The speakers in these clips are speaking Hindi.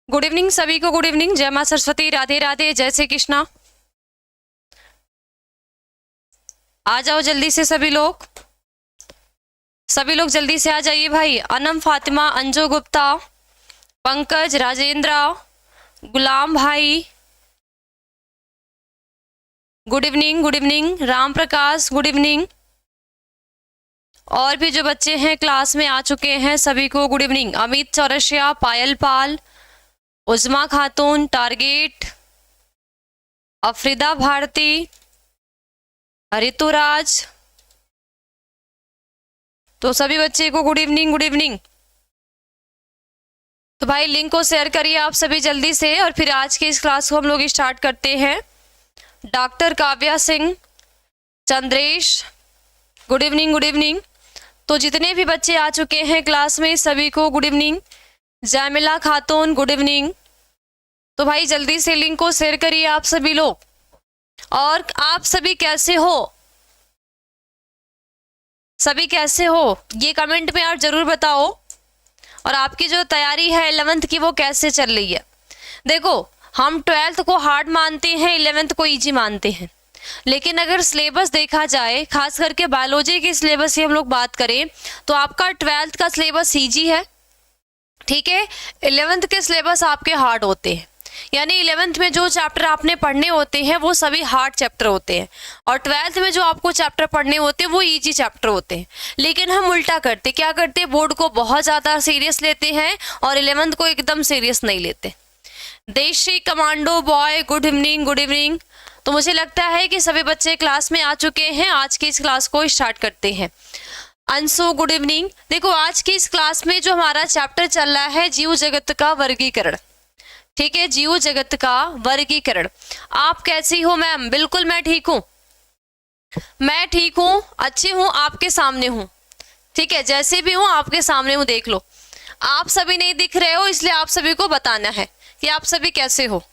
गुड इवनिंग सभी को, गुड इवनिंग। जय मां सरस्वती, राधे राधे, जय श्री कृष्णा। आ जाओ जल्दी से सभी लोग जल्दी से आ जाइए भाई। अनम, फातिमा, अंजू गुप्ता, पंकज, राजेंद्र, गुलाम भाई, good evening, good evening. Ram Prakash, good evening. और भी जो बच्चे हैं क्लास में आ चुके हैं सभी को गुड इवनिंग। अमित चौरसिया, पायल पाल, उजमा खातून, टारगेट, अफरीदा भारती, ऋतुराज, तो सभी बच्चे को गुड इवनिंग, गुड इवनिंग। तो भाई लिंक को शेयर करिए आप सभी जल्दी से, और फिर आज की इस क्लास को हम लोग स्टार्ट करते हैं। Doctor Kavya Singh, Chandresh, good evening, good evening. तो जितने भी बच्चे आ चुके हैं क्लास में सभी को गुड इवनिंग। जैमिला खातून, गुड इवनिंग। तो भाई जल्दी से लिंक को शेयर करिए आप सभी लोग। और आप सभी कैसे हो, सभी कैसे हो ये कमेंट में आप जरूर बताओ। और आपकी जो तैयारी है 11th की वो कैसे चल रही है। देखो, हम 12th को हार्ड मानते हैं, 11th को इजी मानते हैं, लेकिन अगर सिलेबस देखा जाए, खास करके बायोलॉजी के सिलेबस की हम लोग बात करें, तो आपका 12th का सिलेबस इजी है, ठीक है। 11th के सिलेबस आपके हार्ड होते हैं, यानी 11th में जो चैप्टर आपने पढ़ने होते हैं वो सभी हार्ड चैप्टर होते हैं, और 12th में जो आपको चैप्टर पढ़ने होते हैं वो इजी चैप्टर होते हैं। लेकिन हम उल्टा करते, क्या करते, बोर्ड को बहुत ज़्यादा सीरियस लेते हैं और 11th को एकदम सीरियस नहीं लेते। देशी commando boy, good evening, good evening. तो मुझे लगता है कि सभी बच्चे क्लास में आ चुके हैं। आज की इस क्लास को स्टार्ट करते हैं। Anshu, good evening. देखो, आज की इस क्लास में जो हमारा चैप्टर चल रहा है जीव जगत का वर्गीकरण, ठीक है, जीव जगत का वर्गीकरण। आप कैसी हो मैम? बिल्कुल मैं ठीक हूँ, मैं ठीक हूँ, अच्छी हूँ, आपके सामने हूँ, ठीक है, जैसे भी हूँ आपके सामने हूँ। देख लो, आप सभी नहीं दिख रहे हो, इसलिए आप सभी को बताना है कि आप सभी कैसे हो।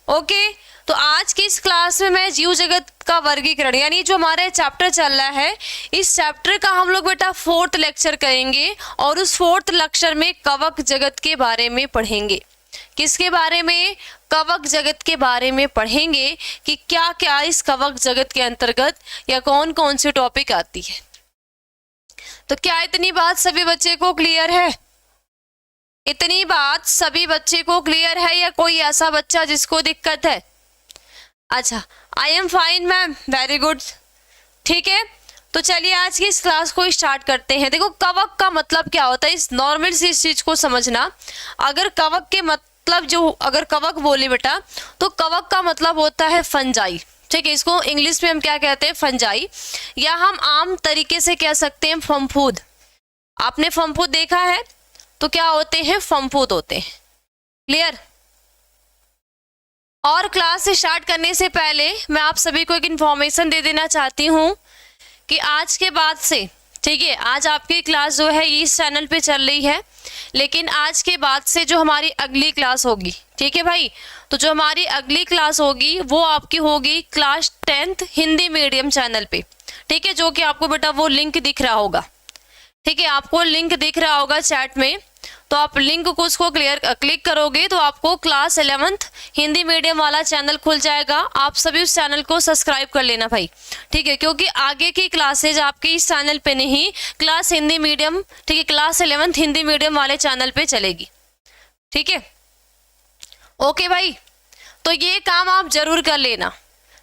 ओके, तो आज की इस क्लास में मैं जीव जगत का वर्गीकरण, यानी जो हमारे चैप्टर चल रहा है, इस चैप्टर का हम लोग बेटा 4th लेक्चर करेंगे, और उस 4th लेक्चर में कवक जगत के बारे में पढ़ेंगे। किसके बारे में? कवक जगत के बारे में पढ़ेंगे कि क्या क्या इस कवक जगत के अंतर्गत या कौन कौन सी टॉपिक आती है। तो क्या इतनी बात सभी बच्चे को क्लियर है? इतनी बात सभी बच्चे को क्लियर है, या कोई ऐसा बच्चा जिसको दिक्कत है? अच्छा, I am fine ma'am, very good, ठीक है। तो चलिए आज की इस क्लास को स्टार्ट करते हैं। देखो, कवक का मतलब क्या होता है, इस नॉर्मल सी इस चीज को समझना। अगर कवक के मतलब अगर कवक बोले बेटा, तो कवक का मतलब होता है फंजाई, ठीक है। इसको इंग्लिश में हम क्या कहते हैं? फंजाई, या हम आम तरीके से कह सकते हैं फंफूद। आपने फंफूद देखा है? तो क्या होते हैं? फंफूद होते हैं। क्लियर? और क्लास स्टार्ट करने से पहले मैं आप सभी को एक इन्फॉर्मेशन दे देना चाहती हूँ कि आज के बाद से, ठीक है, आज आपकी क्लास जो है इस चैनल पे चल रही है, लेकिन आज के बाद से जो हमारी अगली क्लास होगी, ठीक है भाई, तो जो हमारी अगली क्लास होगी वो आपकी होगी class 10th Hindi medium channel पे, ठीक है, जो कि आपको बेटा वो लिंक दिख रहा होगा, ठीक है, आपको लिंक दिख रहा होगा चैट में। तो आप लिंक को उसको क्लिक करोगे तो आपको क्लास 11th हिंदी मीडियम वाला चैनल खुल जाएगा। आप सभी उस चैनल को सब्सक्राइब कर लेना भाई, ठीक है, क्योंकि आगे की क्लासेज आपके इस चैनल पे नहीं, क्लास हिंदी मीडियम, ठीक है, क्लास 11th हिंदी मीडियम वाले चैनल पे चलेगी, ठीक है। ओके भाई, तो ये काम आप जरूर कर लेना,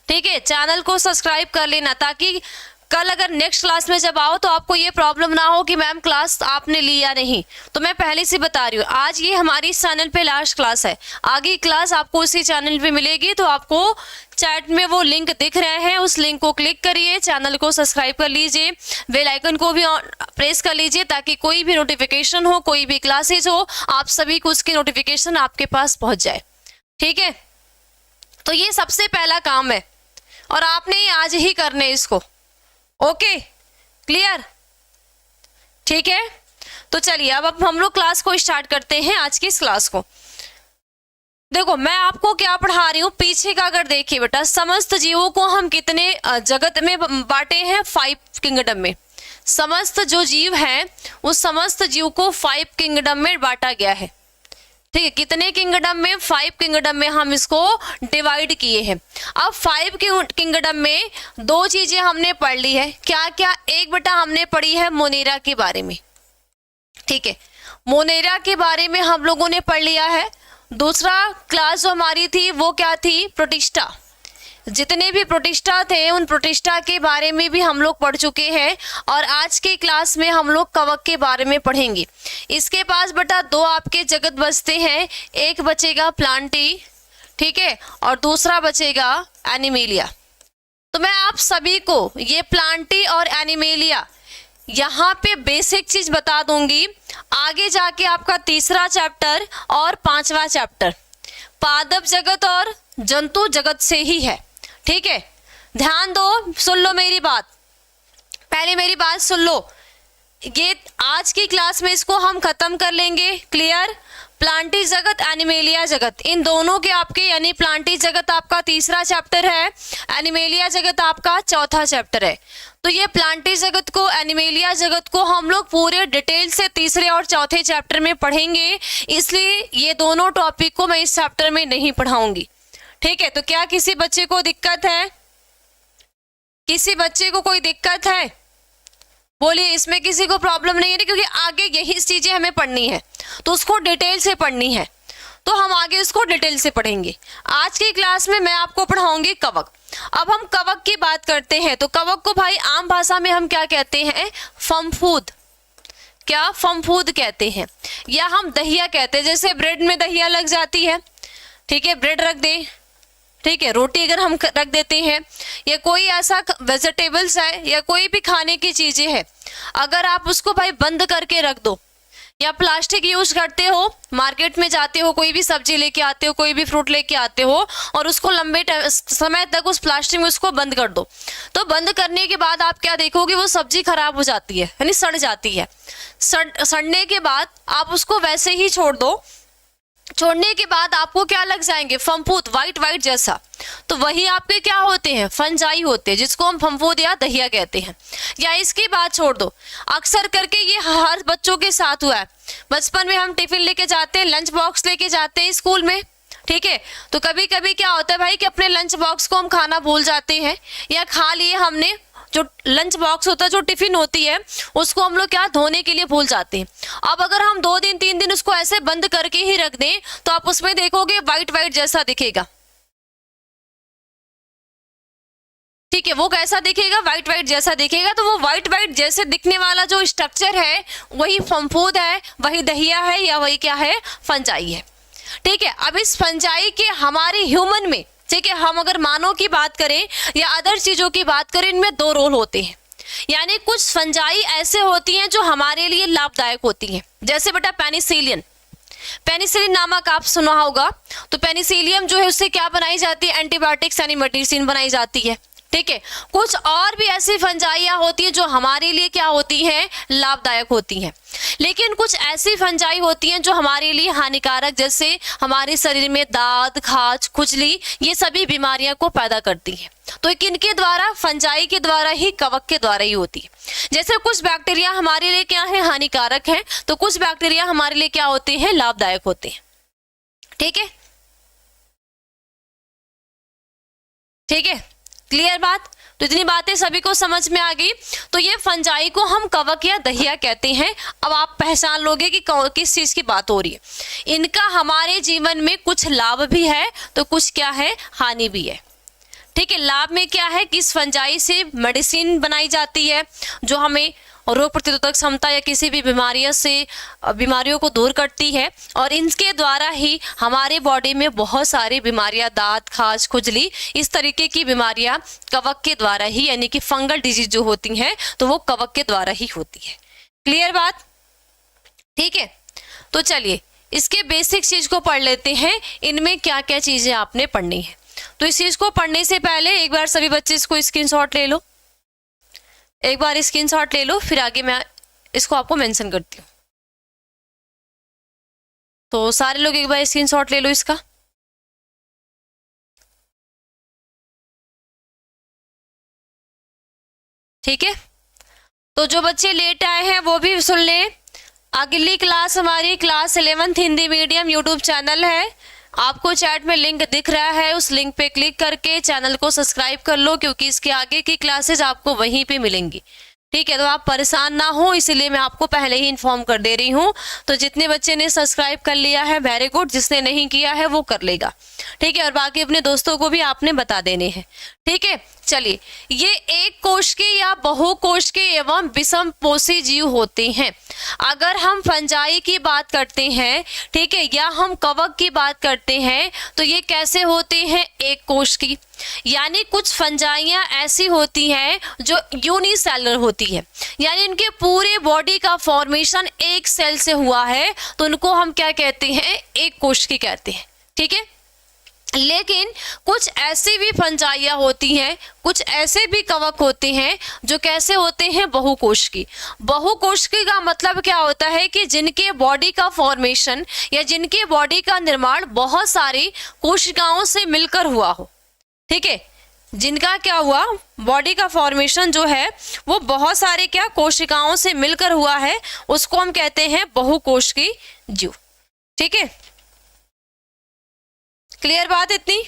ठीक है, चैनल को सब्सक्राइब कर लेना, ताकि कल अगर नेक्स्ट क्लास में जब आओ तो आपको ये प्रॉब्लम ना हो कि मैम क्लास आपने ली या नहीं। तो मैं पहले से बता रही हूँ, आज ये हमारी इस चैनल पे लास्ट क्लास है, आगे क्लास आपको इसी चैनल पे मिलेगी। तो आपको चैट में वो लिंक दिख रहे हैं, उस लिंक को क्लिक करिए, चैनल को सब्सक्राइब कर लीजिए, बेल आइकन को भी प्रेस कर लीजिए, ताकि कोई भी नोटिफिकेशन हो, कोई भी क्लासेज हो, आप सभी को उसकी नोटिफिकेशन आपके पास पहुंच जाए, ठीक है। तो ये सबसे पहला काम है, और आपने आज ही करने इसको। ओके, क्लियर, ठीक है। तो चलिए अब हम लोग क्लास को स्टार्ट करते हैं, आज की इस क्लास को। देखो, मैं आपको क्या पढ़ा रही हूँ, पीछे का अगर देखिए बेटा, समस्त जीवों को हम कितने जगत में बांटे हैं? 5 किंगडम में। समस्त जो जीव हैं उस समस्त जीव को 5 किंगडम में बांटा गया है, ठीक है, कितने किंगडम में? 5 किंगडम में हम इसको डिवाइड किए हैं। अब 5 किंगडम में 2 चीजें हमने पढ़ ली है। क्या क्या? एक बेटा हमने पढ़ी है मोनेरा के बारे में, ठीक है, मोनेरा के बारे में हम लोगों ने पढ़ लिया है। दूसरा क्लास जो हमारी थी वो क्या थी? प्रोटिस्टा। जितने भी प्रोटिस्टा थे उन प्रोटिस्टा के बारे में भी हम लोग पढ़ चुके हैं, और आज के क्लास में हम लोग कवक के बारे में पढ़ेंगे। इसके पास बेटा 2 आपके जगत बचते हैं, एक बचेगा प्लांटी, ठीक है, और दूसरा बचेगा एनिमेलिया। तो मैं आप सभी को ये प्लांटी और एनिमेलिया यहाँ पे बेसिक चीज बता दूंगी। आगे जाके आपका तीसरा चैप्टर और 5वां चैप्टर पादप जगत और जंतु जगत से ही है, ठीक है। ध्यान दो, सुन लो मेरी बात, पहले मेरी बात सुन लो। ये आज की क्लास में इसको हम खत्म कर लेंगे, क्लियर। प्लांटी जगत, एनिमेलिया जगत, इन दोनों के आपके, यानी प्लांटी जगत आपका तीसरा चैप्टर है, एनिमेलिया जगत आपका चौथा चैप्टर है। तो ये प्लांटी जगत को, एनिमेलिया जगत को हम लोग पूरे डिटेल से तीसरे और चौथे चैप्टर में पढ़ेंगे, इसलिए ये दोनों टॉपिक को मैं इस चैप्टर में नहीं पढ़ाऊंगी, ठीक है। तो क्या किसी बच्चे को दिक्कत है? किसी बच्चे को कोई दिक्कत है? बोलिए, इसमें किसी को प्रॉब्लम नहीं है, क्योंकि आगे यही चीजें हमें पढ़नी है, तो उसको डिटेल से पढ़नी है, तो हम आगे उसको डिटेल से पढ़ेंगे। आज की क्लास में मैं आपको पढ़ाऊंगी कवक। अब हम कवक की बात करते हैं, तो कवक को भाई आम भाषा में हम क्या कहते हैं? फफूंद। क्या? फफूंद कहते हैं, या हम दहिया कहते हैं। जैसे ब्रेड में दहिया लग जाती है, ठीक है, ब्रेड रख दे, ठीक है, रोटी अगर हम रख देते हैं, या कोई ऐसा वेजिटेबल्स है या कोई भी खाने की चीजें है, अगर आप उसको भाई बंद करके रख दो, या प्लास्टिक यूज करते हो, मार्केट में जाते हो, कोई भी सब्जी लेके आते हो, कोई भी फ्रूट लेके आते हो, और उसको लंबे समय तक उस प्लास्टिक में उसको बंद कर दो, तो बंद करने के बाद आप क्या देखोगे? वो सब्जी खराब हो जाती है, यानी सड़ जाती है। सड़ने के बाद आप उसको वैसे ही छोड़ दो, छोड़ने के बाद आपको क्या लग जाएंगे? फफूंद, वाइट वाइट जैसा। तो वही आपके क्या होते हैं? फंजाई होते हैं, जिसको हम फफूंद या दहिया कहते हैं। या इसकी बात छोड़ दो, अक्सर करके ये हर बच्चों के साथ हुआ है। बचपन में हम टिफिन लेके जाते हैं, लंच बॉक्स लेके जाते हैं स्कूल में, ठीक है, तो कभी कभी क्या होता है भाई कि अपने लंच बॉक्स को हम खाना भूल जाते हैं, या खा लिए हमने, जो लंच बॉक्स होता है, जो टिफिन होती है, उसको हम लोग क्या धोने के लिए भूल जाते हैं। अब अगर हम 2 दिन 3 दिन उसको ऐसे बंद करके ही रख दें, तो आप उसमें देखोगे वाइट वाइट जैसा दिखेगा, ठीक है। वो कैसा दिखेगा? वाइट वाइट जैसा दिखेगा। तो वो वाइट वाइट जैसे दिखने वाला जो स्ट्रक्चर है, वही फफूंद है, वही दहिया है, या वही क्या है? फंजाई है, ठीक है। अब इस फंजाई के हमारे ह्यूमन में, ठीक है, हम अगर मानव की बात करें या अदर चीजों की बात करें, इनमें 2 रोल होते हैं। यानी कुछ फंजाई ऐसे होती हैं जो हमारे लिए लाभदायक होती हैं, जैसे बेटा पेनिसिलिन। पेनिसिलिन नामक आप सुना होगा। तो पेनिसिलियम जो है उससे क्या बनाई जाती है? एंटीबायोटिक्स यानी मेडिसिन बनाई जाती है, ठीक है। कुछ और भी ऐसी फंजाइयाँ होती है जो हमारे लिए क्या होती हैं? लाभदायक होती हैं। लेकिन कुछ ऐसी फंजाई होती हैं जो हमारे लिए हानिकारक, जैसे हमारे शरीर में दाद, खाज, खुजली, ये सभी बीमारियां को पैदा करती हैं। तो किनके द्वारा? फंजाई के द्वारा ही, कवक के द्वारा ही होती है। जैसे कुछ बैक्टीरिया हमारे लिए क्या है? हानिकारक है, तो कुछ बैक्टीरिया हमारे लिए क्या होते हैं? लाभदायक होते हैं, ठीक है, ठीक है, क्लियर बात। तो इतनी बातें सभी को समझ में आ गई। तो ये फंजाई को हम कवक या दहिया कहते हैं। अब आप पहचान लोगे कि किस चीज की बात हो रही है। इनका हमारे जीवन में कुछ लाभ भी है, तो कुछ क्या है? हानि भी है, ठीक है। लाभ में क्या है कि इस फंजाई से मेडिसिन बनाई जाती है, जो हमें रोग प्रतिरोधक क्षमता या किसी भी बीमारियों को दूर करती है, और इनके द्वारा ही हमारे बॉडी में बहुत सारी बीमारियां, दांत, खाज, खुजली, इस तरीके की बीमारियां कवक के द्वारा ही, यानी कि फंगल डिजीज जो होती हैं, तो वो कवक के द्वारा ही होती है। क्लियर बात, ठीक है। तो चलिए इसके बेसिक चीज को पढ़ लेते हैं, इनमें क्या क्या चीजें आपने पढ़नी है। तो इस चीज को पढ़ने से पहले एक बार सभी बच्चे इसको स्क्रीनशॉट ले लो, एक बार स्क्रीनशॉट ले लो, फिर आगे मैं इसको आपको मेंशन करती हूँ। तो सारे लोग एक बार स्क्रीनशॉट ले लो इसका। ठीक है, तो जो बच्चे लेट आए हैं वो भी सुन लें, अगली क्लास हमारी class 11th Hindi medium YouTube channel है। आपको चैट में लिंक दिख रहा है, उस लिंक पे क्लिक करके चैनल को सब्सक्राइब कर लो, क्योंकि इसके आगे की क्लासेज आपको वहीं पे मिलेंगी। ठीक है, तो आप परेशान ना हो, इसीलिए मैं आपको पहले ही इन्फॉर्म कर दे रही हूँ। तो जितने बच्चे ने सब्सक्राइब कर लिया है वेरी गुड, जिसने नहीं किया है वो कर लेगा। ठीक है, और बाकी अपने दोस्तों को भी आपने बता देने हैं। ठीक है, चलिए, ये एक कोश के या बहुकोश के एवं विषम पोषी जीव होते हैं। अगर हम फंजाई की बात करते हैं, ठीक है, या हम कवक की बात करते हैं, तो ये कैसे होते हैं? एक कोश की। यानी कुछ फंजाइयां ऐसी होती हैं जो यूनिसेलुलर होती है, यानी उनके पूरे बॉडी का फॉर्मेशन एक सेल से हुआ है, तो उनको हम क्या कहते हैं? एक कोश की कहते हैं। ठीक है, लेकिन कुछ ऐसी भी फंजाइयां होती हैं, कुछ ऐसे भी कवक होते हैं जो कैसे होते हैं? बहुकोशिकी। बहुकोशिकी का मतलब क्या होता है कि जिनके बॉडी का फॉर्मेशन या जिनके बॉडी का निर्माण बहुत सारी कोशिकाओं से मिलकर हुआ हो। ठीक है, जिनका क्या हुआ? बॉडी का फॉर्मेशन जो है वो बहुत सारे क्या कोशिकाओं से मिलकर हुआ है, उसको हम कहते हैं बहुकोशिकी जीव। ठीक है, क्लियर बात? इतनी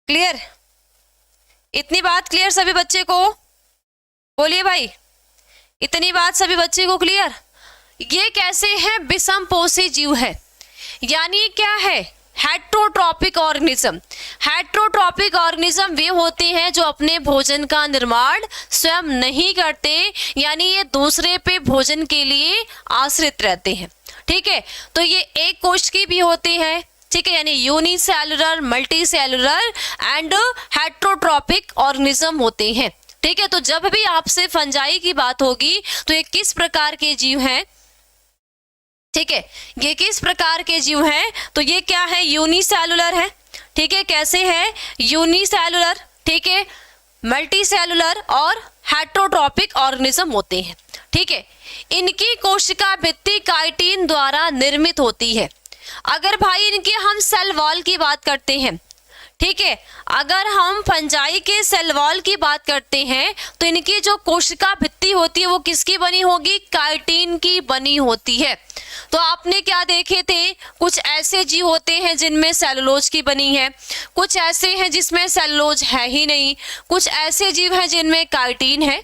क्लियर? इतनी बात क्लियर सभी बच्चे को? बोलिए भाई, इतनी बात सभी बच्चे को क्लियर? ये कैसे है? विषम पोषी जीव है, यानी क्या है? Heterotrophic organism. हेट्रोट्रॉपिक ऑर्गेनिज्म वे होते हैं जो अपने भोजन का निर्माण स्वयं नहीं करते, यानी ये दूसरे पे भोजन के लिए आश्रित रहते हैं। ठीक है, तो ये एक कोश की भी होते हैं। ठीक है, यानी unicellular, multi cellular and heterotrophic organism होते हैं। ठीक है, तो जब भी आपसे फंजाई की बात होगी तो ये किस प्रकार के जीव हैं? ठीक है, ये किस प्रकार के जीव हैं? तो ये क्या है? यूनिसेलुलर है। ठीक है, कैसे है? यूनिसेलुलर, ठीक है, मल्टी सेलुलर और हेट्रोट्रॉपिक ऑर्गेनिज्म होते हैं। ठीक है, इनकी कोशिका भित्ति काइटिन द्वारा निर्मित होती है। अगर भाई इनके हम सेल वॉल की बात करते हैं, ठीक है, अगर हम फंजाई के सेल वॉल की बात करते हैं तो इनकी जो कोशिका भित्ति होती है वो किसकी बनी होगी? काइटिन की बनी होती है। तो आपने क्या देखे थे? कुछ ऐसे जीव होते हैं जिनमें सेलुलोज की बनी है, कुछ ऐसे हैं जिसमें सेलुलोज है ही नहीं, कुछ ऐसे जीव हैं जिनमें काइटिन है।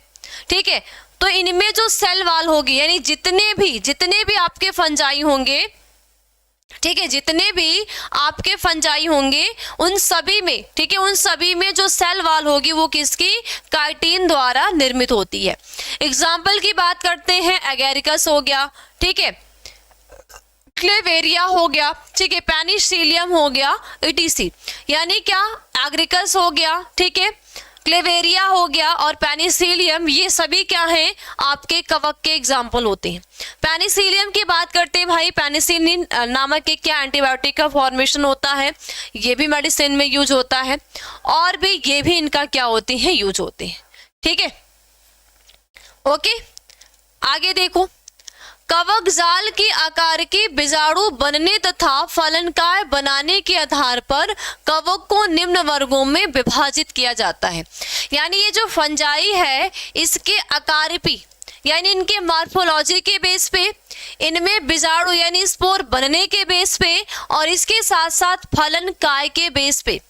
ठीक है, तो इनमें जो सेल वॉल होगी, यानी जितने भी आपके फंजाई होंगे, ठीक है, जितने भी आपके फंजाई होंगे उन सभी में, ठीक है, उन सभी में जो सेल वॉल होगी वो किसकी? काइटिन द्वारा निर्मित होती है। एग्जाम्पल की बात करते हैं, एगेरिकस हो गया, ठीक है, क्लेवेरिया हो गया, ठीक है, पेनिसिलियम हो गया, इटीसी। यानी क्या? एगेरिकस हो गया, ठीक है, क्लेवेरिया हो गया और पेनिसिलियम, ये सभी क्या हैं? आपके कवक के एग्जाम्पल होते हैं। पेनिसिलियम की बात करते हैं भाई, पेनिसिलिन नामक एक क्या एंटीबायोटिक का फॉर्मेशन होता है, ये भी मेडिसिन में यूज होता है, और भी ये भी इनका क्या होते हैं? यूज होते हैं। ठीक है, ओके, आगे देखो। कवक जाल के आकार के बीजाणु बनने तथा फलनकाय बनाने के आधार पर कवक को निम्न वर्गों में विभाजित किया जाता है। यानी ये जो फंजाई है इसके आकारपी, यानी इनके मॉर्फोलॉजी के बेस पे, इनमें बीजाणु यानी स्पोर बनने के बेस पे, और इसके साथ साथ फलनकाय के बेस पे,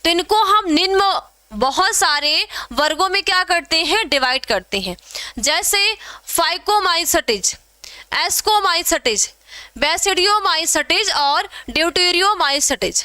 तो इनको हम निम्न बहुत सारे वर्गों में क्या करते हैं? डिवाइड करते हैं। जैसे फाइकोमाइसेटिज, एस्कोमाइसेटिज, बेसिडियोमाइसेटिज और ड्यूटेरियोमाइसेटिज।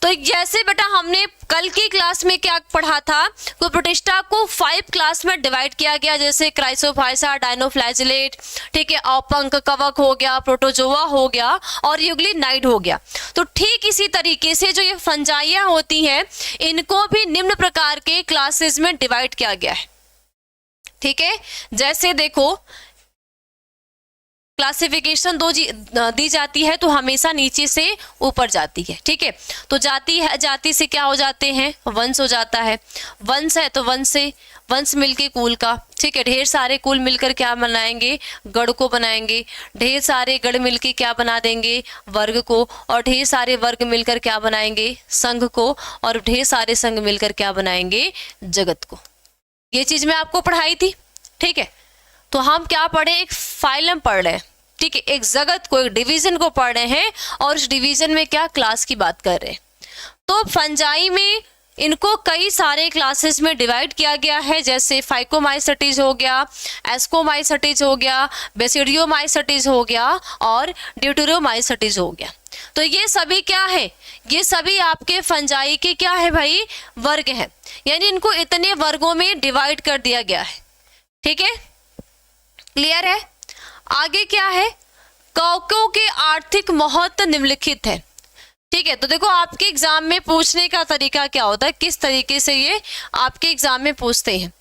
तो जैसे बेटा हमने कल की क्लास में क्या पढ़ा था, तो प्रोटिस्टा को 5 क्लास में डिवाइड किया गया, जैसे क्राइसोफाइसा, डायनोफ्लैजिलेट, ठीक है, औपंक कवक हो गया, प्रोटोजोआ हो गया और यूग्लिनाइड हो गया। तो ठीक इसी तरीके से जो ये फंजाइयां होती हैं इनको भी निम्न प्रकार के क्लासेस में डिवाइड किया गया है। ठीक है, जैसे देखो क्लासिफिकेशन दी जाती है तो हमेशा नीचे से ऊपर जाती है। ठीक है, तो जाति से क्या हो जाते हैं? वंश हो जाता है। वंश है तो वंश मिलके कुल का, ठीक है, ढेर सारे कुल मिलकर क्या बनाएंगे? गढ़ को बनाएंगे। ढेर सारे गढ़ मिलके क्या बना देंगे? वर्ग को। और ढेर सारे वर्ग मिलकर क्या बनाएंगे? संघ को। और ढेर सारे संघ मिलकर क्या बनाएंगे? जगत को। ये चीज मैं आपको पढ़ाई थी। ठीक है, तो हम क्या पढ़े? एक फाइलम पढ़ रहे हैं, ठीक है, एक जगत को, एक डिवीजन को पढ़ रहे हैं और उस डिवीजन में क्या क्लास की बात कर रहे हैं। तो फंजाई में इनको कई सारे क्लासेस में डिवाइड किया गया है, जैसे फाइकोमाइसेटीज हो गया, एस्कोमाइसेटीज हो गया, बेसिडियोमाइसेटीज हो गया और ड्यूटेरोमाइसेटीज हो गया। तो ये सभी क्या है, ये सभी आपके फंजाई के क्या है भाई, वर्ग हैं, यानी इनको इतने वर्गों में डिवाइड कर दिया गया है, ठीक है, क्लियर है। आगे क्या है, कवकों के आर्थिक महत्व निम्नलिखित है, ठीक है। तो देखो आपके एग्जाम में पूछने का तरीका क्या होता है, किस तरीके से ये आपके एग्जाम में पूछते हैं।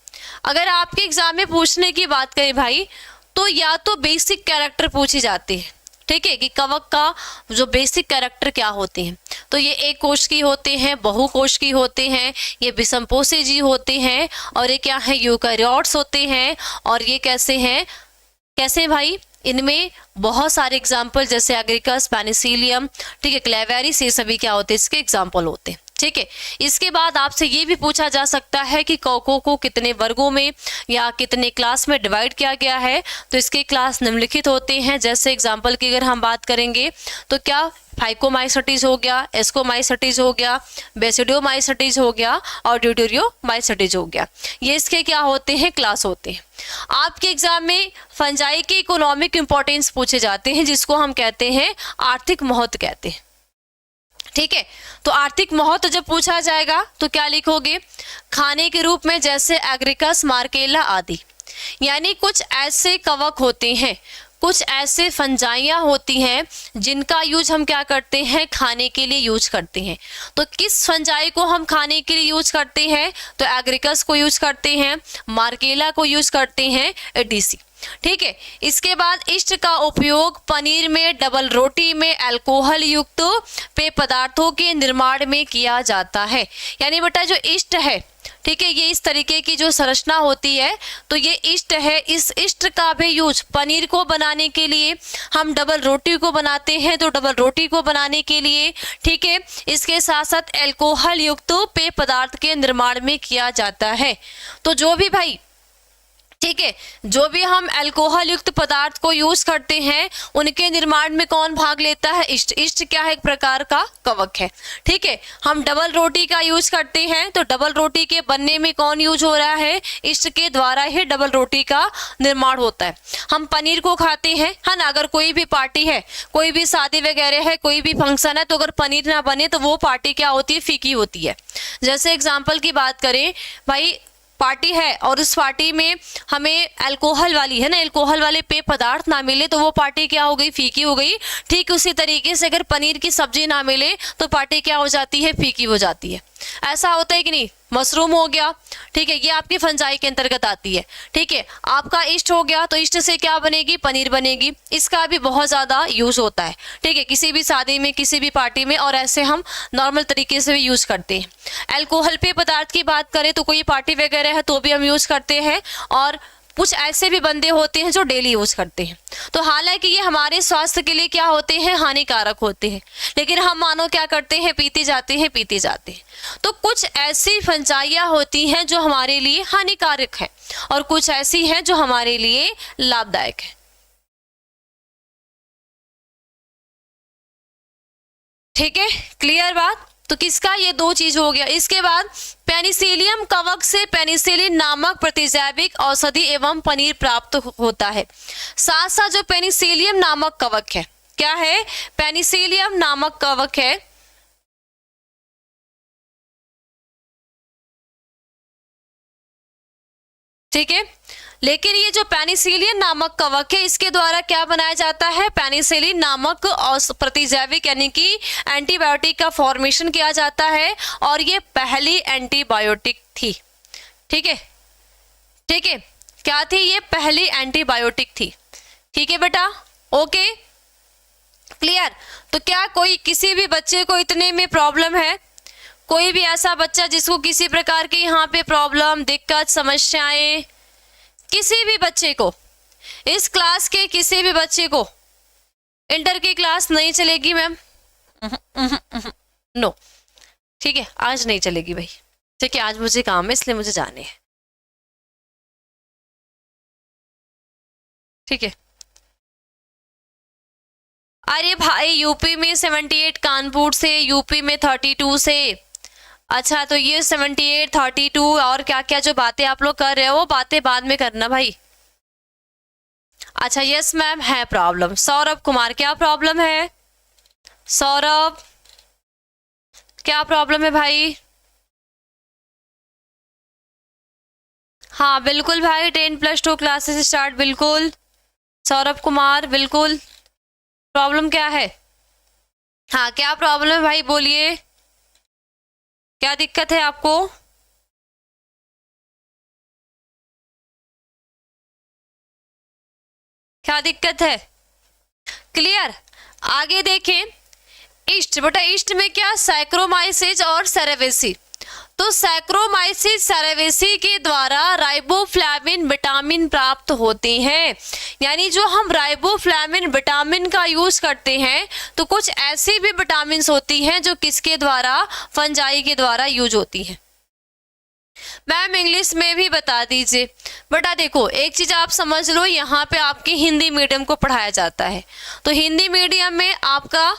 अगर आपके एग्जाम में पूछने की बात करें भाई, तो या तो बेसिक कैरेक्टर पूछी जाती है, ठीक है, कि कवक का जो बेसिक कैरेक्टर क्या होते हैं। तो ये एक कोश की होते हैं, बहुकोश की होते हैं, ये विषमपोषी जीव होते हैं, और ये क्या है, यूकैरियोट्स होते हैं। और ये कैसे हैं, कैसे भाई, इनमें बहुत सारे एग्जाम्पल जैसे एग्रिकस, पेनिसिलियम, ठीक है, क्लेवेरिस, ये सभी क्या होते हैं, इसके एग्जाम्पल होते हैं, ठीक है। इसके बाद आपसे ये भी पूछा जा सकता है कि कवकों को कितने वर्गों में या कितने क्लास में डिवाइड किया गया है। तो इसके क्लास निम्नलिखित होते हैं, जैसे एग्जाम्पल की अगर हम बात करेंगे तो क्या, फाइकोमाइसेटीज हो गया, एस्कोमाइसेटीज हो गया, बेसिडियोमाइसेटीज हो गया और ड्यूटेरियोमाइसेटीज हो गया। ये इसके क्या होते हैं, क्लास होते हैं। आपके एग्जाम में फंजाई के इकोनॉमिक इंपॉर्टेंस पूछे जाते हैं, जिसको हम कहते हैं आर्थिक महत्व कहते हैं, ठीक है। तो आर्थिक महत्व जब पूछा जाएगा तो क्या लिखोगे, खाने के रूप में जैसे एग्रिकस, मार्केला आदि, यानी कुछ ऐसे कवक होते हैं, कुछ ऐसे फंजाइयाँ होती हैं जिनका यूज हम क्या करते हैं, खाने के लिए यूज करते हैं। तो किस फंजाई को हम खाने के लिए यूज करते हैं, तो एग्रिकस को यूज करते हैं, मार्केला को यूज करते हैं, एडीसी, ठीक है। इसके बाद इष्ट का उपयोग पनीर में, डबल रोटी में, अल्कोहल युक्त पेय पदार्थों के निर्माण में किया जाता है। यानी बेटा जो इष्ट है, ठीक है, ये इस तरीके की जो संरचना होती है, तो ये इष्ट है, इस इष्ट का भी यूज पनीर को बनाने के लिए, हम डबल रोटी को बनाते हैं तो डबल रोटी को बनाने के लिए, ठीक है, इसके साथ साथ अल्कोहल युक्त पेय पदार्थ के निर्माण में किया जाता है। तो जो भी भाई, ठीक है, जो भी हम अल्कोहल युक्त पदार्थ को यूज करते हैं उनके निर्माण में कौन भाग लेता है, इष्ट। इष्ट क्या है, एक प्रकार का कवक है, ठीक है। हम डबल रोटी का यूज करते हैं तो डबल रोटी के बनने में कौन यूज हो रहा है, इष्ट के द्वारा ही डबल रोटी का निर्माण होता है। हम पनीर को खाते हैं, है ना, अगर कोई भी पार्टी है, कोई भी शादी वगैरह है, कोई भी फंक्शन है, तो अगर पनीर ना बने तो वो पार्टी क्या होती है, फीकी होती है। जैसे एग्जाम्पल की बात करें भाई, पार्टी है और उस पार्टी में हमें अल्कोहल वाली, है ना, अल्कोहल वाले पेय पदार्थ ना मिले तो वो पार्टी क्या हो गई, फीकी हो गई। ठीक उसी तरीके से अगर पनीर की सब्जी ना मिले तो पार्टी क्या हो जाती है, फीकी हो जाती है। ऐसा होता है कि नहीं। मशरूम हो गया, ठीक है, ये आपकी फंजाई के अंतर्गत आती है, ठीक है। आपका इष्ट हो गया तो इष्ट से क्या बनेगी, पनीर बनेगी। इसका भी बहुत ज्यादा यूज होता है, ठीक है, किसी भी शादी में, किसी भी पार्टी में, और ऐसे हम नॉर्मल तरीके से भी यूज करते हैं। अल्कोहल पेय पदार्थ की बात करें तो कोई पार्टी वगैरह है तो भी हम यूज करते हैं, और कुछ ऐसे भी बंदे होते हैं जो डेली यूज करते हैं। तो हालांकि ये हमारे स्वास्थ्य के लिए क्या होते हैं, हानिकारक होते हैं, लेकिन हम मानो क्या करते हैं, पीते जाते हैं, पीते जाते हैं। तो कुछ ऐसी फंजाइयाँ होती हैं जो हमारे लिए हानिकारक है और कुछ ऐसी हैं जो हमारे लिए लाभदायक है। ठीक है, क्लियर बात। तो किसका, ये दो चीज हो गया। इसके बाद पेनिसिलियम कवक से पेनिसिलिन नामक प्रतिजैविक औषधि एवं पनीर प्राप्त होता है। साथ साथ जो पेनिसिलियम नामक कवक है, क्या है, पेनिसिलियम नामक कवक है, ठीक है। लेकिन ये जो पेनिसिलिन नामक कवक है, इसके द्वारा क्या बनाया जाता है, पेनिसिलिन नामक प्रतिजैविक यानी कि एंटीबायोटिक का फॉर्मेशन किया जाता है, और ये पहली एंटीबायोटिक थी। ठीक है, ठीक है, क्या थी, ये पहली एंटीबायोटिक थी। ठीक है बेटा, ओके, क्लियर। तो क्या कोई, किसी भी बच्चे को इतने में प्रॉब्लम है, कोई भी ऐसा बच्चा जिसको किसी प्रकार की यहाँ पे प्रॉब्लम, दिक्कत, समस्याएं, किसी भी बच्चे को, इस क्लास के किसी भी बच्चे को इंटर की क्लास नहीं चलेगी मैम, नो, ठीक है, आज नहीं चलेगी भाई, ठीक है, आज मुझे काम है इसलिए मुझे जाने हैं, ठीक है। अरे भाई यूपी में 78, कानपुर से, यूपी में 32 से। अच्छा तो ये 78, 32 और क्या क्या जो बातें आप लोग कर रहे हो वो बातें बाद में करना भाई। अच्छा यस मैम है प्रॉब्लम। सौरभ कुमार क्या प्रॉब्लम है? सौरभ क्या प्रॉब्लम है भाई? हाँ बिल्कुल भाई, 10+2 क्लासेस स्टार्ट, बिल्कुल सौरभ कुमार बिल्कुल। प्रॉब्लम क्या है? हाँ क्या प्रॉब्लम है भाई, बोलिए क्या दिक्कत है आपको? क्या दिक्कत है? क्लियर। आगे देखें, ईस्ट बेटा, ईस्ट में क्या सैक्रोमाइसिस और सेरेवेसी। तो सैक्रोमाइसिस सेरेवेसी के द्वारा राइबोफ्लाविन विटामिन प्राप्त होते हैं। यानी जो हम राइबोफ्लाविन विटामिन का यूज करते हैं तो कुछ ऐसी भी विटामिन होती हैं जो किसके द्वारा, फंजाई के द्वारा यूज होती हैं। मैम इंग्लिश में भी बता दीजिए। बेटा देखो एक चीज आप समझ लो, यहाँ पे आपके हिंदी मीडियम को पढ़ाया जाता है, तो हिंदी मीडियम में आपका,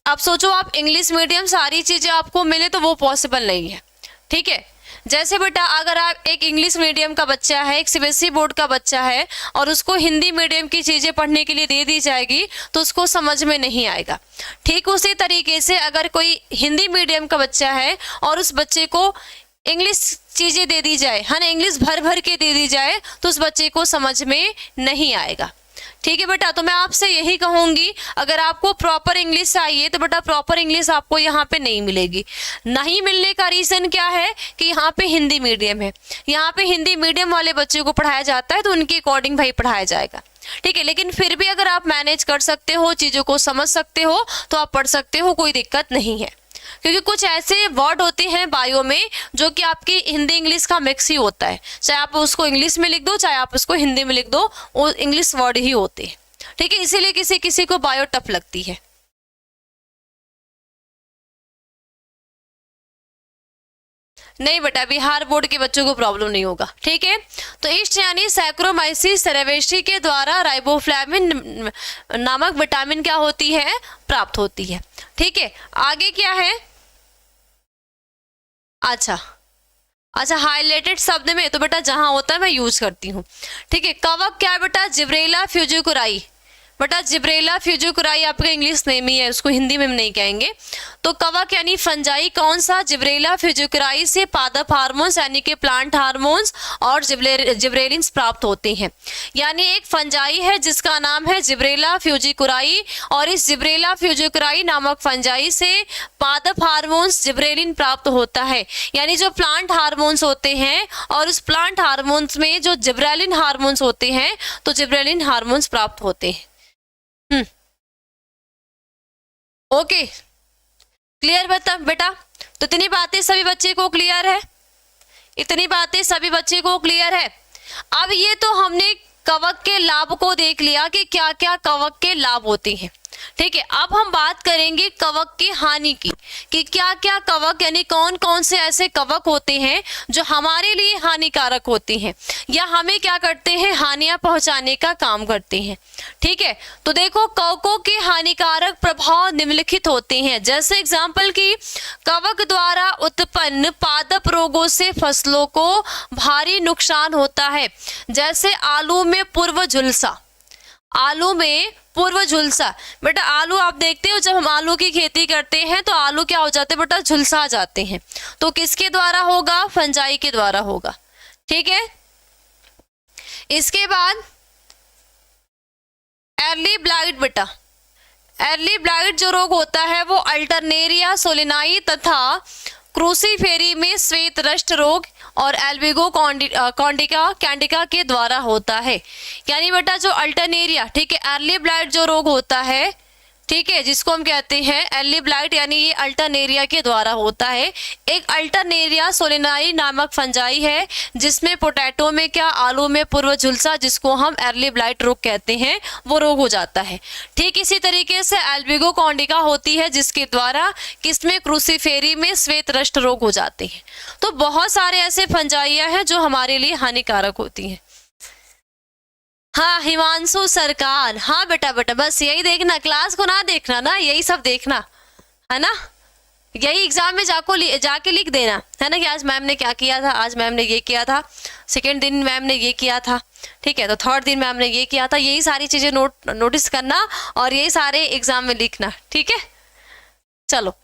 आप सोचो आप इंग्लिश मीडियम सारी चीजें आपको मिले तो वो पॉसिबल नहीं है। ठीक है, जैसे बेटा अगर आप एक इंग्लिश मीडियम का बच्चा है, एक सीबीएसई बोर्ड का बच्चा है और उसको हिंदी मीडियम की चीजें पढ़ने के लिए दे दी जाएगी तो उसको समझ में नहीं आएगा। ठीक उसी तरीके से अगर कोई हिंदी मीडियम का बच्चा है और उस बच्चे को इंग्लिश चीजें दे दी जाए, है ना, इंग्लिश भर भर के दे दी जाए तो उस बच्चे को समझ में नहीं आएगा। ठीक है बेटा, तो मैं आपसे यही कहूंगी अगर आपको प्रॉपर इंग्लिश चाहिए तो बेटा प्रॉपर इंग्लिश आपको यहाँ पे नहीं मिलेगी। नहीं मिलने का रीजन क्या है कि यहाँ पे हिंदी मीडियम है, यहाँ पे हिंदी मीडियम वाले बच्चों को पढ़ाया जाता है तो उनके अकॉर्डिंग भाई पढ़ाया जाएगा। ठीक है, लेकिन फिर भी अगर आप मैनेज कर सकते हो, चीजों को समझ सकते हो तो आप पढ़ सकते हो, कोई दिक्कत नहीं है। क्योंकि कुछ ऐसे वर्ड होते हैं बायो में जो कि आपकी हिंदी इंग्लिश का मिक्स ही होता है, चाहे आप उसको इंग्लिश में लिख दो चाहे आप उसको हिंदी में लिख दो, वो इंग्लिश वर्ड ही होते हैं। ठीक है, इसीलिए किसी किसी को बायो टफ लगती है। नहीं बेटा, बिहार बोर्ड के बच्चों को प्रॉब्लम नहीं होगा। ठीक है, तो ईस्ट यानी सैक्रोमाइसिस सेरेवेसी के द्वारा राइबोफ्लाविन नामक विटामिन क्या होती है, प्राप्त होती है। ठीक है, आगे क्या है? अच्छा अच्छा, हाईलाइटेड शब्द में तो बेटा जहां होता है मैं यूज करती हूँ। ठीक है, कवक क्या है बेटा? जिब्रेला फ्यूजिकुराई। बेटा जिब्रेला फ्यूजिकुराई आपका इंग्लिश नेम ही है, उसको हिंदी में हम नहीं कहेंगे। तो कवक यानी फंजाई कौन सा? जिब्रेला फ्यूजिकुराई से पादप हार्मोन्स यानी कि प्लांट हार्मोन्स और जिब्रेलिन्स प्राप्त होते हैं। यानी एक फंजाई है जिसका नाम है जिब्रेला फ्यूजिकुराई और इस जिब्रेला फ्यूजिकुराई नामक फंजाई से पादप हार्मोन्स जिब्रेलिन प्राप्त होता है। यानी जो प्लांट हार्मोन्स होते हैं और उस प्लांट हार्मोन्स में जो जिब्रेलिन हार्मोन्स होते हैं तो जिब्रेलिन हार्मोन्स प्राप्त होते हैं। ओके क्लियर बता बेटा? तो इतनी बातें सभी बच्चे को क्लियर है? इतनी बातें सभी बच्चे को क्लियर है? अब ये तो हमने कवक के लाभ को देख लिया कि क्या क्या कवक के लाभ होते हैं। ठीक है, अब हम बात करेंगे कवक की हानि की कि क्या क्या कवक यानी कौन कौन से ऐसे कवक होते हैं जो हमारे लिए हानिकारक होते हैं या हमें क्या करते हैं, हानियां पहुंचाने का काम करते हैं। ठीक है, तो देखो कवकों के हानिकारक प्रभाव निम्नलिखित होते हैं। जैसे एग्जाम्पल की कवक द्वारा उत्पन्न पादप रोगों से फसलों को भारी नुकसान होता है। जैसे आलू में पूर्व झुलसा, आलू में पूर्व झुलसा। बेटा आलू आप देखते हो जब हम आलू की खेती करते हैं तो आलू क्या हो जाते हैं बेटा, झुलसा जाते हैं। तो किसके द्वारा होगा? फंजाई के द्वारा होगा। ठीक है, इसके बाद अर्ली ब्लाइट। बेटा अर्ली ब्लाइट जो रोग होता है वो अल्टरनेरिया सोलिनाई तथा क्रूसीफेरी में श्वेत रस्ट रोग और एल्बिगो कैंडिका के द्वारा होता है। यानी बेटा जो अल्टरनेरिया, ठीक है, अर्ली ब्लाइट जो रोग होता है, ठीक है, जिसको हम कहते हैं अर्ली ब्लाइट, यानी ये अल्टरनेरिया के द्वारा होता है। एक अल्टरनेरिया सोलिनाई नामक फंजाई है जिसमें पोटैटो में क्या, आलू में पूर्व झुलसा जिसको हम अर्ली ब्लाइट रोग कहते हैं वो रोग हो जाता है। ठीक इसी तरीके से एल्बिगो कैंडिका होती है जिसके द्वारा किसमें, क्रूसीफेरी में श्वेत रस्ट रोग हो जाते हैं। तो बहुत सारे ऐसे फंजाइयां हैं जो हमारे लिए हानिकारक होती हैं। हाँ हिमांशु सरकार, हाँ बेटा बेटा बस यही देखना, क्लास को ना देखना ना, यही सब देखना है ना, यही एग्जाम में जाके लिख देना है ना कि आज मैम ने क्या किया था, आज मैम ने ये किया था, सेकेंड दिन मैम ने ये किया था, ठीक है, तो थर्ड दिन मैम ने ये किया था, यही सारी चीजें नोटिस करना और यही सारे एग्जाम में लिखना, ठीक है। चलो,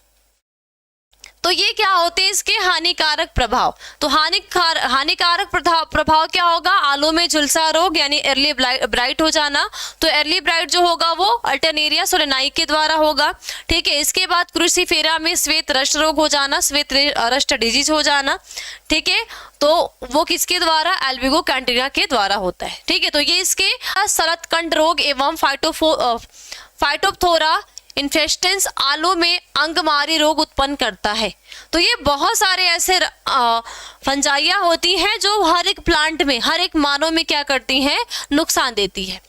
तो ये क्या होते हैं इसके हानिकारक प्रभाव। तो हानिकारक प्रभाव क्या होगा, आलू में झुलसा रोग यानी अर्ली ब्राइट हो जाना। तो अर्ली ब्राइट जो होगा वो अल्टरनेरिया सोलेनाई के द्वारा होगा, ठीक है। इसके बाद क्रूसीफेरा में श्वेत रस्ट रोग हो जाना, श्वेत रस्ट डिजीज हो जाना, ठीक है, तो वो किसके द्वारा, एल्बिगो कैंटिना के द्वारा होता है, ठीक है। तो ये इसके सरतकंड रोग एवं फाइटोप्थोरा इन्फेस्टेंस आलू में अंगमारी रोग उत्पन्न करता है। तो ये बहुत सारे ऐसे फंजाइया होती हैं जो हर एक प्लांट में, हर एक मानव में क्या करती हैं, नुकसान देती है।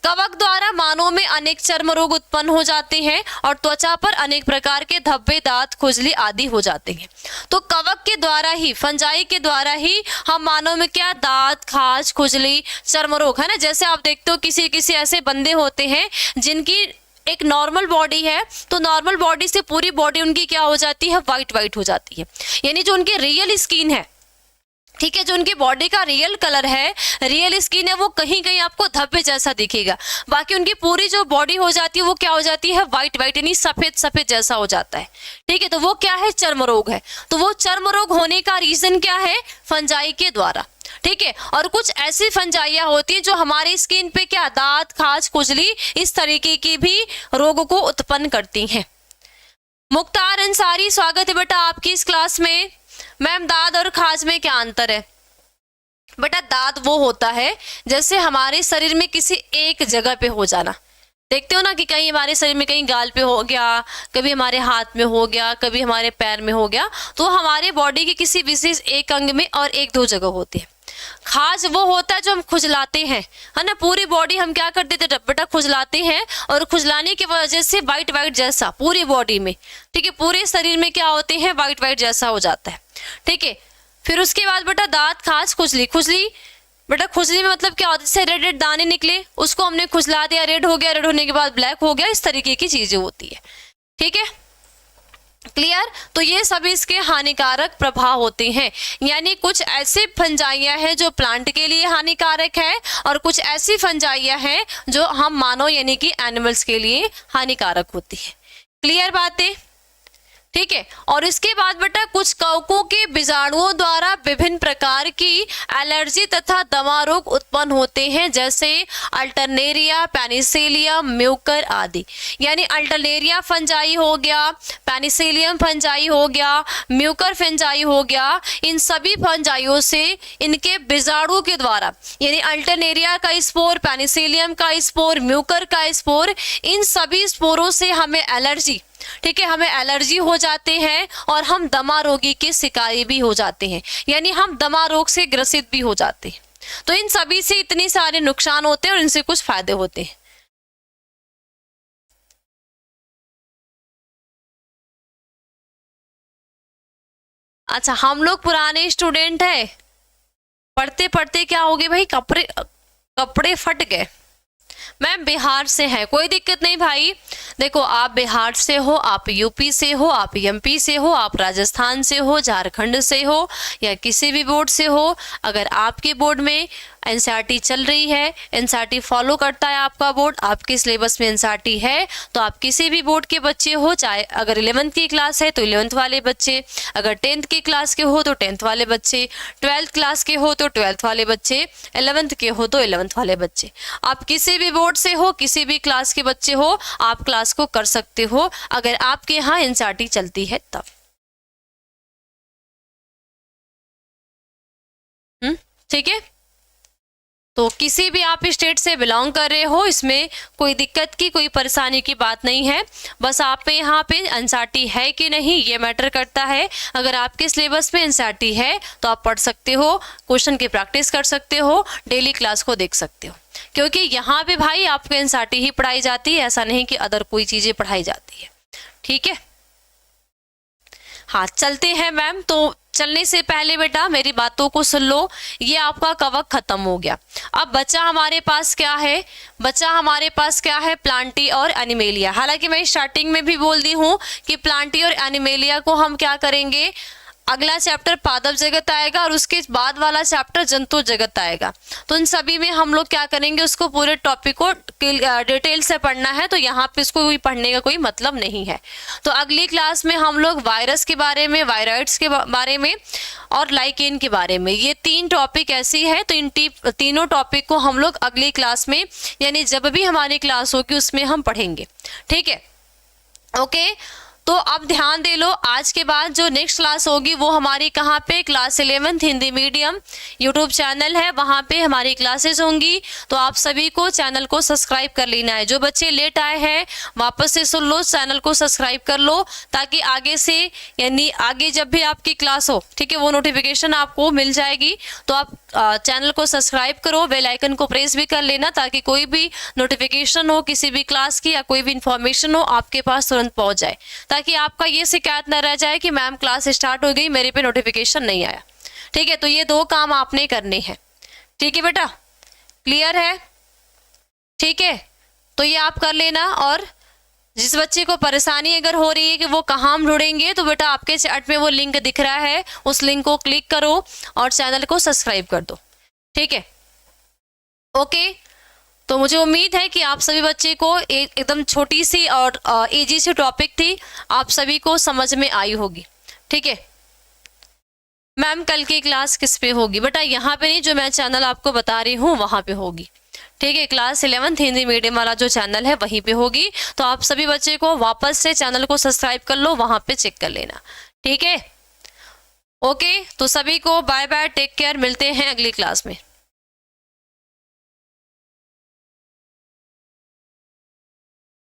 कवक द्वारा मानव में अनेक चर्म रोग उत्पन्न हो जाते हैं और त्वचा पर अनेक प्रकार के धब्बे, दांत, खुजली आदि हो जाते हैं। तो कवक के द्वारा ही, फंजाई के द्वारा ही हम मानव में क्या, दांत, खाज, खुजली, चर्म रोग, है ना। जैसे आप देखते हो किसी किसी ऐसे बंदे होते हैं जिनकी एक नॉर्मल बॉडी है, तो नॉर्मल बॉडी से पूरी बॉडी उनकी क्या हो जाती है, वाइट हो जाती है, यानी जो उनकी रियल स्किन है, ठीक है, जो उनकी बॉडी का रियल कलर है, रियल स्किन है, वो कहीं कहीं आपको धब्बे जैसा दिखेगा, बाकी उनकी पूरी जो बॉडी हो जाती है वो क्या हो जाती है, वाइट यानी सफेद जैसा हो जाता है, ठीक है। तो वो क्या है, चर्म रोग है। तो वो चर्म रोग होने का रीजन क्या है, फंजाई के द्वारा, ठीक है। और कुछ ऐसी फंजाइयां होती है जो हमारी स्किन पे क्या, दांत, खाज, खुजली, इस तरीके की भी रोग को उत्पन्न करती हैं। मुख्तार अंसारी, स्वागत है बेटा आपकी इस क्लास में। मैम दांत और खाज में क्या अंतर है? बेटा दांत वो होता है जैसे हमारे शरीर में किसी एक जगह पे हो जाना, देखते हो ना कि कहीं हमारे शरीर में कहीं गाल पे हो गया, कभी हमारे हाथ में हो गया, कभी हमारे पैर में हो गया, तो हमारे बॉडी के किसी विशेष एक अंग में और एक दो जगह होती है। खाज वो होता है जो हम खुजलाते हैं, है ना, पूरी बॉडी हम क्या कर देते बेटा, खुजलाते हैं, और खुजलाने की वजह से वाइट जैसा पूरी बॉडी में, ठीक है, पूरे शरीर में क्या होते हैं, वाइट जैसा हो जाता है, ठीक है। फिर उसके बाद बेटा दांत, खाज, खुजली बेटा, खुजली में मतलब क्या होता है, जैसे रेड दाने निकले, उसको हमने खुजला दिया, रेड हो गया, रेड होने के बाद ब्लैक हो गया, इस तरीके की चीजें होती है, ठीक है, क्लियर। तो ये सभी इसके हानिकारक प्रभाव होते हैं, यानी कुछ ऐसे फंजाइयां हैं जो प्लांट के लिए हानिकारक है और कुछ ऐसी फंजाइयां हैं जो हम मानव यानी कि एनिमल्स के लिए हानिकारक होती है। क्लियर बातें, ठीक है। और इसके बाद बेटा कुछ कवकों के बीजाणुओं द्वारा विभिन्न प्रकार की एलर्जी तथा दमा रोग उत्पन्न होते हैं, जैसे अल्टरनेरिया, पेनिसिलियम, म्यूकर आदि। यानी अल्टरनेरिया फंजाई हो गया, पेनिसिलियम फंजाई हो गया, म्यूकर फंजाई हो गया, इन सभी फंजाइयों से इनके बीजाणु के द्वारा, यानी अल्टरनेरिया का स्पोर, पेनिसिलियम का स्पोर, म्यूकर का स्पोर, इन सभी स्पोरों से हमें एलर्जी, ठीक है, हमें एलर्जी हो जाते हैं और हम दमा रोगी के शिकारी भी हो जाते हैं, यानी हम दमा रोग से ग्रसित भी हो जाते हैं। तो इन सभी से इतने सारे नुकसान होते हैं और इनसे कुछ फायदे होते हैं। अच्छा, हम लोग पुराने स्टूडेंट हैं, पढ़ते पढ़ते क्या हो गए भाई, कपड़े फट गए। मैम बिहार से है, कोई दिक्कत नहीं भाई, देखो आप बिहार से हो, आप यूपी से हो, आप एमपी से हो, आप राजस्थान से हो, झारखंड से हो, या किसी भी बोर्ड से हो, अगर आपके बोर्ड में एनसीईआरटी चल रही है, एनसीईआरटी फॉलो करता है आपका बोर्ड, आपके सिलेबस में एनसीईआरटी है, तो आप किसी भी बोर्ड के बच्चे हो, चाहे अगर 11th की क्लास है तो 11th वाले बच्चे, अगर 10th की क्लास के हो तो 10th वाले बच्चे, 12th क्लास के हो तो 12th वाले बच्चे, 11th के हो तो 11th वाले बच्चे, आप किसी भी बोर्ड से हो, किसी भी क्लास के बच्चे हो, आप क्लास को कर सकते हो अगर आपके यहाँ एनसीईआरटी चलती है तब। ठीक है, तो किसी भी आप स्टेट से बिलोंग कर रहे हो, इसमें कोई दिक्कत की, कोई परेशानी की बात नहीं है, बस आप पे यहाँ पे एनसीईआरटी है कि नहीं ये मैटर करता है। अगर आपके सिलेबस में एनसीईआरटी है तो आप पढ़ सकते हो, क्वेश्चन की प्रैक्टिस कर सकते हो, डेली क्लास को देख सकते हो, क्योंकि यहाँ पे भाई आपको एनसीईआरटी ही पढ़ाई जाती है, ऐसा नहीं कि अदर कोई चीजें पढ़ाई जाती है, ठीक है। हाँ चलते हैं मैम, तो चलने से पहले बेटा मेरी बातों को सुन लो, ये आपका कवक खत्म हो गया। अब बचा हमारे पास क्या है, बचा हमारे पास क्या है, प्लांटी और एनिमेलिया। हालांकि मैं स्टार्टिंग में भी बोल दी हूँ कि प्लांटी और एनिमेलिया को हम क्या करेंगे, अगला चैप्टर पादप जगत आएगा और उसके बाद वाला चैप्टर जंतु जगत आएगा। तो इन सभी में हम लोग क्या करेंगे, उसको पूरे टॉपिक को डिटेल से पढ़ना है, तो यहाँ पे इसको कोई पढ़ने का कोई मतलब नहीं है। तो अगली क्लास में हम लोग वायरस के बारे में, वायरॉइड्स के बारे में और लाइकेन के बारे में, ये 3 टॉपिक ऐसी है, तो इन तीनों टॉपिक को हम लोग अगली क्लास में, यानी जब भी हमारी क्लास होगी उसमें हम पढ़ेंगे। ठीक है, ओके। तो अब ध्यान दे लो, आज के बाद जो नेक्स्ट क्लास होगी वो हमारी कहाँ पे, class 11th Hindi medium YouTube channel है, वहाँ पे हमारी क्लासेस होंगी। तो आप सभी को चैनल को सब्सक्राइब कर लेना है। जो बच्चे लेट आए हैं वापस से सुन लो, चैनल को सब्सक्राइब कर लो, ताकि आगे से, यानी आगे जब भी आपकी क्लास हो, ठीक है, वो नोटिफिकेशन आपको मिल जाएगी। तो आप चैनल को सब्सक्राइब करो, बेल आइकन को प्रेस भी कर लेना, ताकि कोई भी नोटिफिकेशन हो किसी भी क्लास की या कोई भी इंफॉर्मेशन हो आपके पास तुरंत पहुंच जाए, ताकि आपका ये शिकायत न रह जाए कि मैम क्लास स्टार्ट हो गई, मेरे पे नोटिफिकेशन नहीं आया। ठीक है, तो ये 2 काम आपने करने हैं। ठीक है बेटा, क्लियर है? ठीक है, तो ये आप कर लेना। और जिस बच्चे को परेशानी अगर हो रही है कि वो कहाँ हम ढूंढेंगे, तो बेटा आपके चैट में वो लिंक दिख रहा है, उस लिंक को क्लिक करो और चैनल को सब्सक्राइब कर दो। ठीक है, ओके। तो मुझे उम्मीद है कि आप सभी बच्चे को एकदम छोटी सी और इजी सी टॉपिक थी, आप सभी को समझ में आई होगी। ठीक है, मैम कल की क्लास किस पे होगी बेटा? यहाँ पे नहीं, जो मैं चैनल आपको बता रही हूँ वहाँ पे होगी। ठीक है, क्लास 11th हिंदी मीडियम वाला जो चैनल है वहीं पे होगी। तो आप सभी बच्चे को वापस से चैनल को सब्सक्राइब कर लो, वहाँ पे चेक कर लेना। ठीक है, ओके। तो सभी को बाय बाय, टेक केयर, मिलते हैं अगली क्लास में।